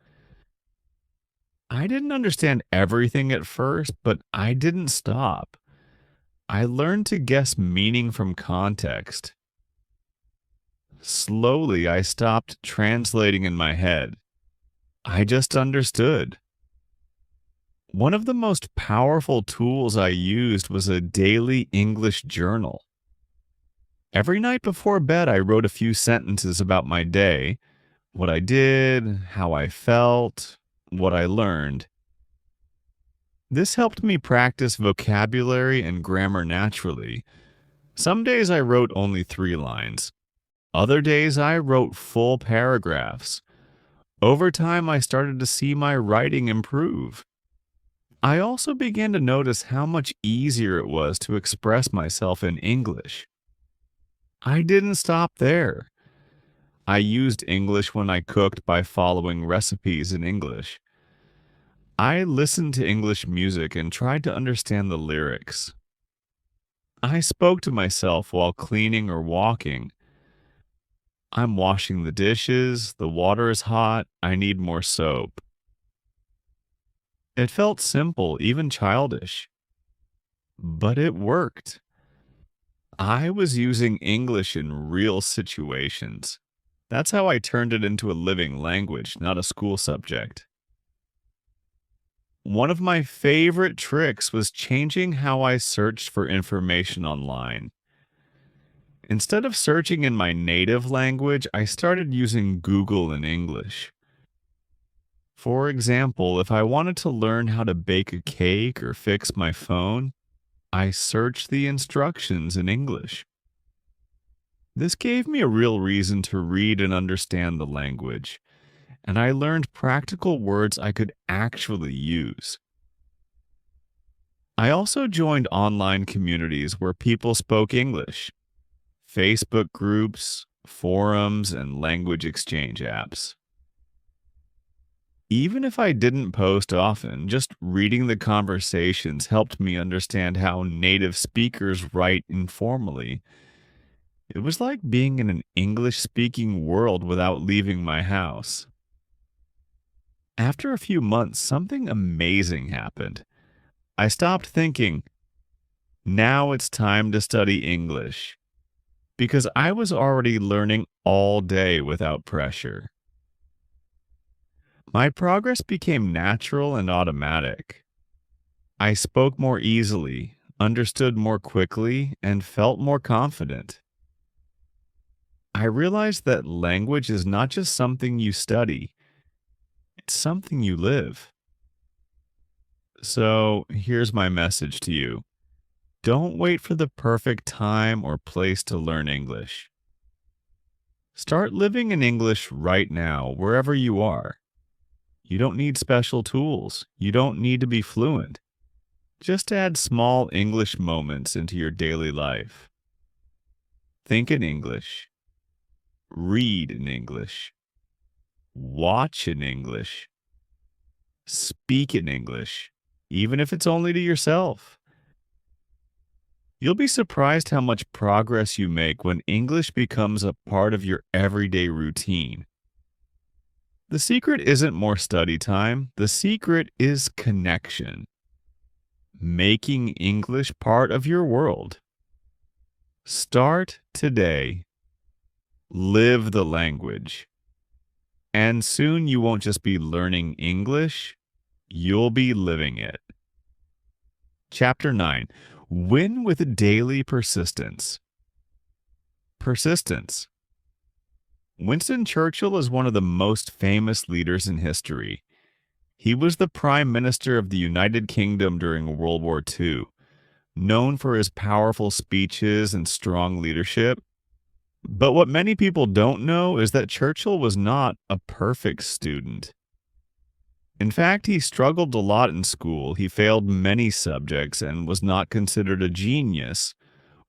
I didn't understand everything at first, but I didn't stop. I learned to guess meaning from context. Slowly, I stopped translating in my head. I just understood. One of the most powerful tools I used was a daily English journal. Every night before bed, I wrote a few sentences about my day, what I did, how I felt, what I learned. This helped me practice vocabulary and grammar naturally. Some days I wrote only 3 lines. Other days I wrote full paragraphs. Over time, I started to see my writing improve. I also began to notice how much easier it was to express myself in English. I didn't stop there. I used English when I cooked by following recipes in English. I listened to English music and tried to understand the lyrics. I spoke to myself while cleaning or walking. I'm washing the dishes, the water is hot, I need more soap. It felt simple, even childish, but it worked. I was using English in real situations. That's how I turned it into a living language, not a school subject. One of my favorite tricks was changing how I searched for information online. Instead of searching in my native language, I started using Google in English. For example, if I wanted to learn how to bake a cake or fix my phone, I searched the instructions in English. This gave me a real reason to read and understand the language, and I learned practical words I could actually use. I also joined online communities where people spoke English, Facebook groups, forums, and language exchange apps. Even if I didn't post often, just reading the conversations helped me understand how native speakers write informally. It was like being in an English speaking world without leaving my house. After a few months, something amazing happened. I stopped thinking, now it's time to study English, because I was already learning all day without pressure. My progress became natural and automatic. I spoke more easily, understood more quickly, and felt more confident. I realized that language is not just something you study, it's something you live. So here's my message to you. Don't wait for the perfect time or place to learn English. Start living in English right now, wherever you are. You don't need special tools. You don't need to be fluent. Just add small English moments into your daily life. Think in English. Read in English. Watch in English. Speak in English, even if it's only to yourself. You'll be surprised how much progress you make when English becomes a part of your everyday routine. The secret isn't more study time. The secret is connection. Making English part of your world. Start today. Live the language. And soon you won't just be learning English, you'll be living it. Chapter 9. Win with daily persistence. Persistence. Winston Churchill is one of the most famous leaders in history. He was the Prime Minister of the United Kingdom during World War II, known for his powerful speeches and strong leadership. But what many people don't know is that Churchill was not a perfect student. In fact, he struggled a lot in school. He failed many subjects and was not considered a genius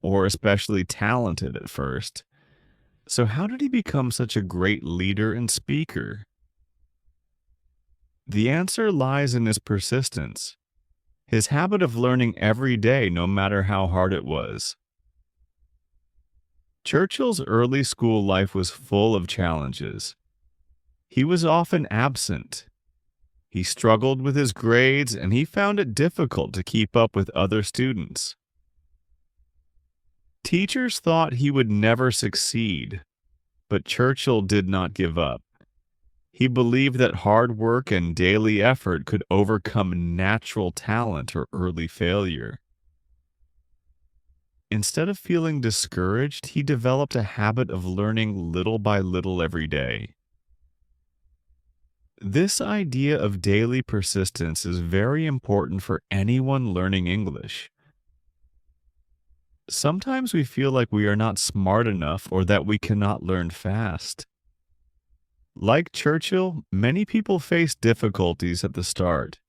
or especially talented at first. So how did he become such a great leader and speaker? The answer lies in his persistence, his habit of learning every day, no matter how hard it was. Churchill's early school life was full of challenges. He was often absent. He struggled with his grades and he found it difficult to keep up with other students. Teachers thought he would never succeed, but Churchill did not give up. He believed that hard work and daily effort could overcome natural talent or early failure. Instead of feeling discouraged, he developed a habit of learning little by little every day. This idea of daily persistence is very important for anyone learning English. Sometimes we feel like we are not smart enough or that we cannot learn fast. Like Churchill, many people face difficulties at the start.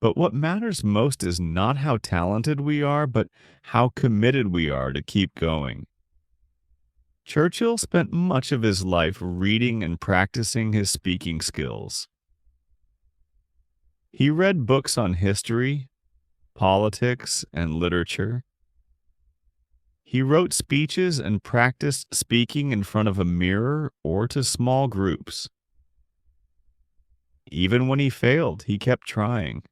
But what matters most is not how talented we are, but how committed we are to keep going. Churchill spent much of his life reading and practicing his speaking skills. He read books on history, politics, and literature. He wrote speeches and practiced speaking in front of a mirror or to small groups. Even when he failed, he kept trying.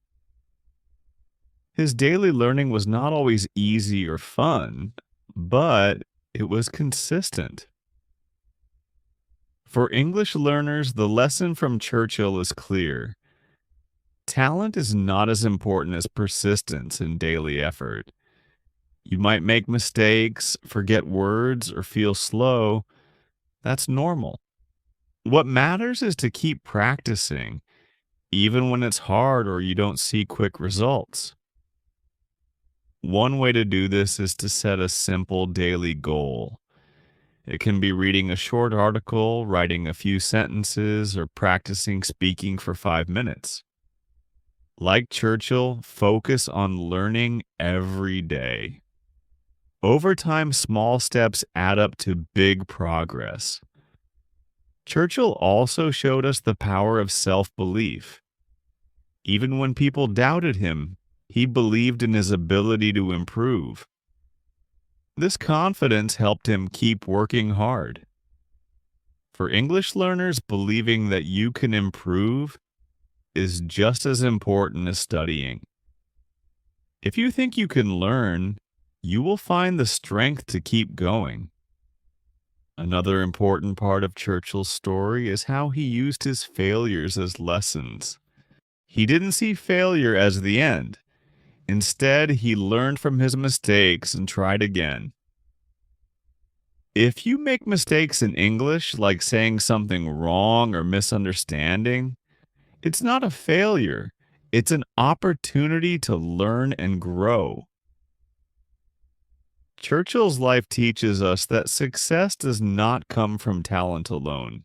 His daily learning was not always easy or fun, but it was consistent. For English learners, the lesson from Churchill is clear. Talent is not as important as persistence and daily effort. You might make mistakes, forget words, or feel slow. That's normal. What matters is to keep practicing, even when it's hard or you don't see quick results. One way to do this is to set a simple daily goal. It can be reading a short article, writing a few sentences, or practicing speaking for 5 minutes. Like Churchill, focus on learning every day. Over time, small steps add up to big progress. Churchill also showed us the power of self-belief. Even when people doubted him, he believed in his ability to improve. This confidence helped him keep working hard. For English learners, believing that you can improve is just as important as studying. If you think you can learn, you will find the strength to keep going. Another important part of Churchill's story is how he used his failures as lessons. He didn't see failure as the end. Instead, he learned from his mistakes and tried again. If you make mistakes in English, like saying something wrong or misunderstanding, it's not a failure. It's an opportunity to learn and grow. Churchill's life teaches us that success does not come from talent alone.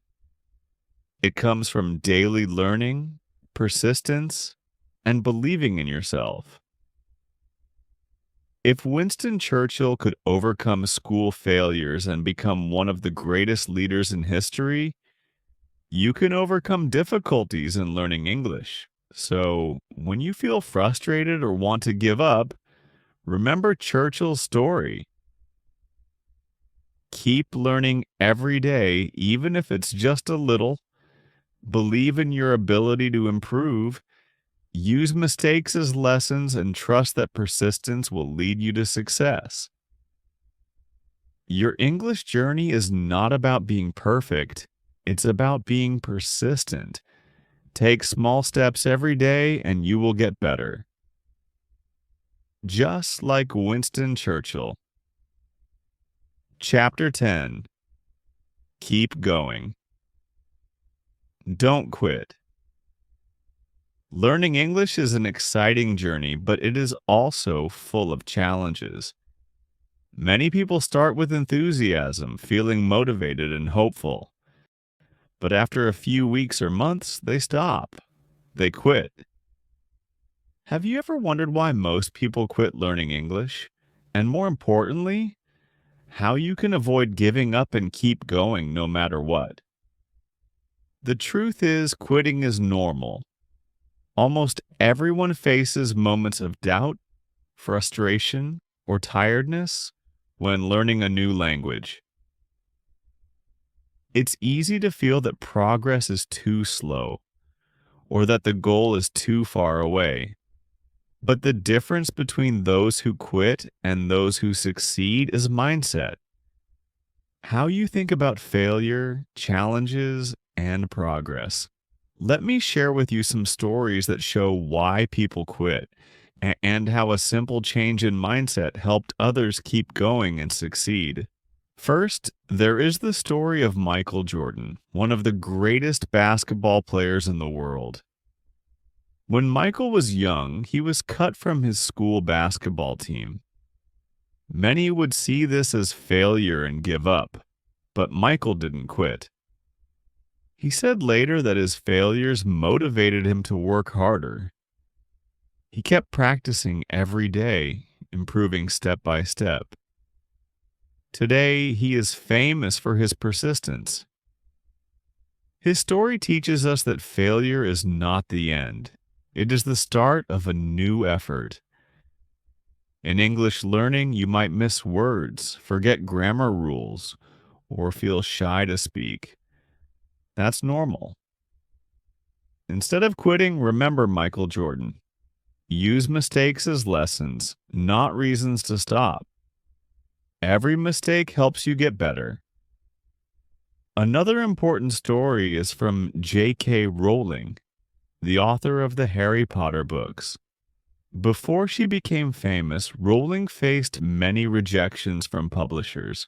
It comes from daily learning, persistence, and believing in yourself. If Winston Churchill could overcome school failures and become one of the greatest leaders in history, you can overcome difficulties in learning English. So, when you feel frustrated or want to give up, remember Churchill's story. Keep learning every day, even if it's just a little. Believe in your ability to improve. Use mistakes as lessons and trust that persistence will lead you to success. Your English journey is not about being perfect. It's about being persistent. Take small steps every day and you will get better. Just like Winston Churchill. Chapter 10. Keep going. Don't quit. Learning English is an exciting journey, but it is also full of challenges. Many people start with enthusiasm, feeling motivated and hopeful. But after a few weeks or months, they stop. They quit. Have you ever wondered why most people quit learning English? And more importantly, how you can avoid giving up and keep going no matter what? The truth is, quitting is normal. Almost everyone faces moments of doubt, frustration, or tiredness when learning a new language. It's easy to feel that progress is too slow, or that the goal is too far away. But the difference between those who quit and those who succeed is mindset. How you think about failure, challenges, and progress. Let me share with you some stories that show why people quit and how a simple change in mindset helped others keep going and succeed. First, there is the story of Michael Jordan, one of the greatest basketball players in the world. When Michael was young, he was cut from his school basketball team. Many would see this as failure and give up, but Michael didn't quit. He said later that his failures motivated him to work harder. He kept practicing every day, improving step by step. Today, he is famous for his persistence. His story teaches us that failure is not the end. It is the start of a new effort. In English learning, you might miss words, forget grammar rules, or feel shy to speak. That's normal. Instead of quitting, remember Michael Jordan. Use mistakes as lessons, not reasons to stop. Every mistake helps you get better. Another important story is from J.K. Rowling, the author of the Harry Potter books. Before she became famous, Rowling faced many rejections from publishers.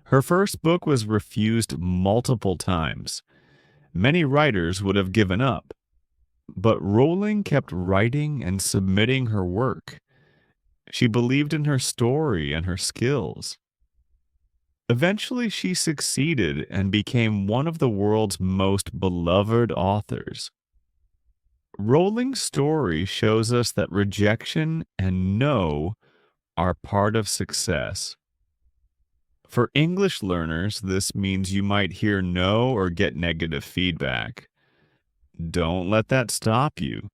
Her first book was refused multiple times. Many writers would have given up. But Rowling kept writing and submitting her work. She believed in her story and her skills. Eventually, she succeeded and became one of the world's most beloved authors. Rowling's story shows us that rejection and no are part of success. For English learners, this means you might hear no or get negative feedback. Don't let that stop you.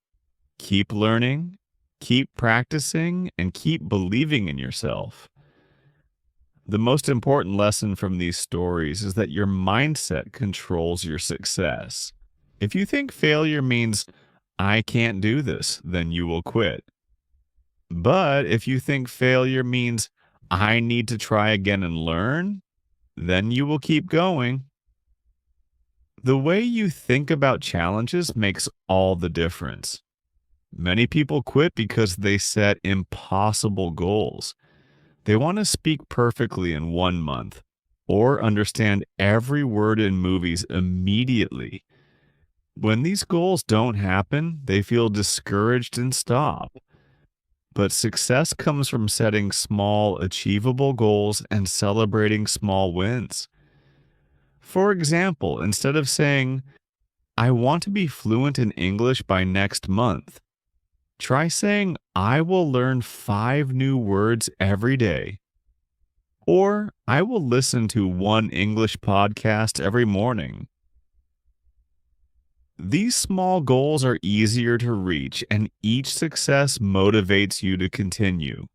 Keep learning, keep practicing, and keep believing in yourself. The most important lesson from these stories is that your mindset controls your success. If you think failure means, I can't do this, then you will quit. But if you think failure means, I need to try again and learn, then you will keep going. The way you think about challenges makes all the difference. Many people quit because they set impossible goals. They want to speak perfectly in 1 month or understand every word in movies immediately. When these goals don't happen, they feel discouraged and stop. But success comes from setting small, achievable goals and celebrating small wins. For example, instead of saying, I want to be fluent in English by next month, try saying, I will learn 5 new words every day. Or, I will listen to 1 English podcast every morning. These small goals are easier to reach, and each success motivates you to continue.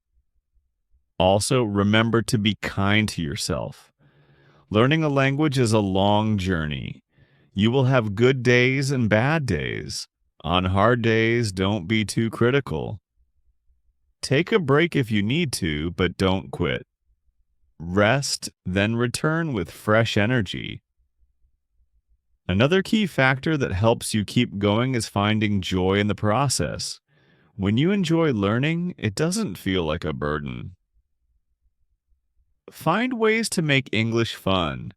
Also, remember to be kind to yourself. Learning a language is a long journey. You will have good days and bad days. On hard days, don't be too critical. Take a break if you need to, but don't quit. Rest, then return with fresh energy. Another key factor that helps you keep going is finding joy in the process. When you enjoy learning, it doesn't feel like a burden. Find ways to make English fun.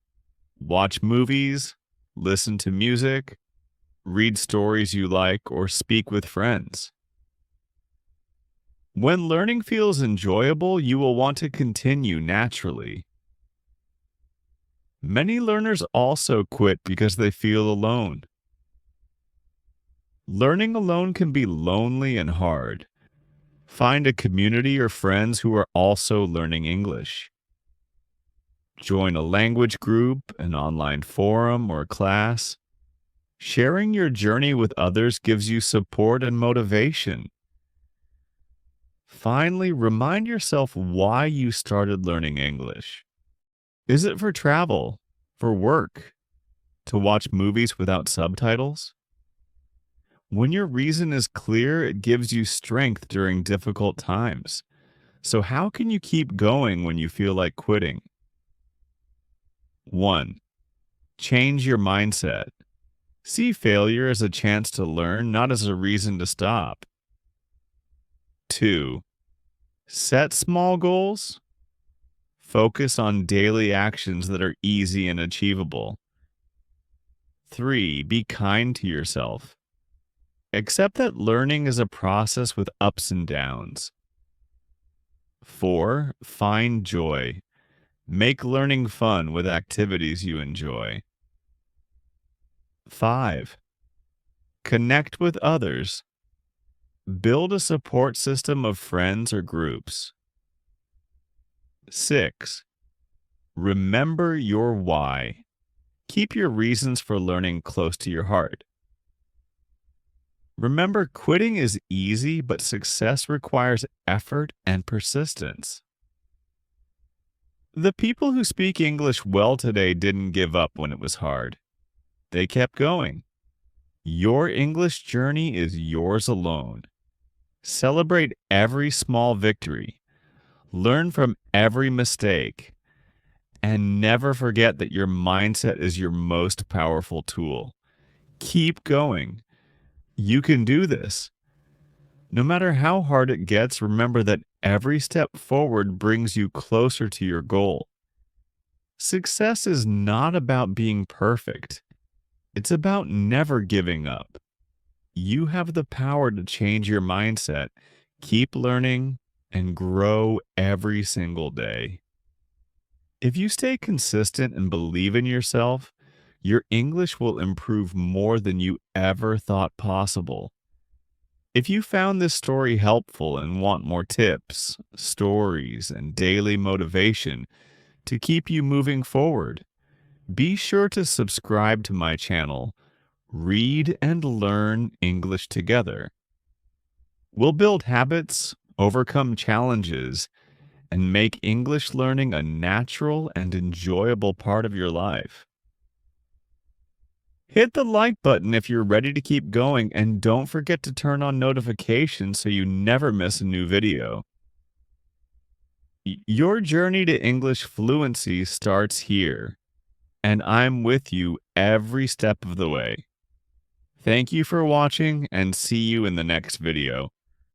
Watch movies, listen to music, read stories you like, or speak with friends. When learning feels enjoyable, you will want to continue naturally. Many learners also quit because they feel alone. Learning alone can be lonely and hard. Find a community or friends who are also learning English. Join a language group, an online forum, or class. Sharing your journey with others gives you support and motivation. Finally, remind yourself why you started learning English. Is it for travel, for work, to watch movies without subtitles? When your reason is clear, it gives you strength during difficult times. So, how can you keep going when you feel like quitting? 1. Change your mindset. See failure as a chance to learn, not as a reason to stop. 2. Set small goals. Focus on daily actions that are easy and achievable. 3. Be kind to yourself. Accept that learning is a process with ups and downs. 4. Find joy. Make learning fun with activities you enjoy. 5. Connect with others. Build a support system of friends or groups. 6. Remember your why. Keep your reasons for learning close to your heart. Remember, quitting is easy, but success requires effort and persistence. The people who speak English well today didn't give up when it was hard. They kept going. Your English journey is yours alone. Celebrate every small victory. Learn from every mistake. And never forget that your mindset is your most powerful tool. Keep going. You can do this. No matter how hard it gets, remember that every step forward brings you closer to your goal. Success is not about being perfect. It's about never giving up. You have the power to change your mindset, keep learning, and grow every single day. If you stay consistent and believe in yourself, your English will improve more than you ever thought possible. If you found this story helpful and want more tips, stories, and daily motivation to keep you moving forward, be sure to subscribe to my channel, Read and Learn English Together. We'll build habits, overcome challenges, and make English learning a natural and enjoyable part of your life. Hit the like button if you're ready to keep going, and don't forget to turn on notifications so you never miss a new video. Your journey to English fluency starts here, and I'm with you every step of the way. Thank you for watching, and see you in the next video.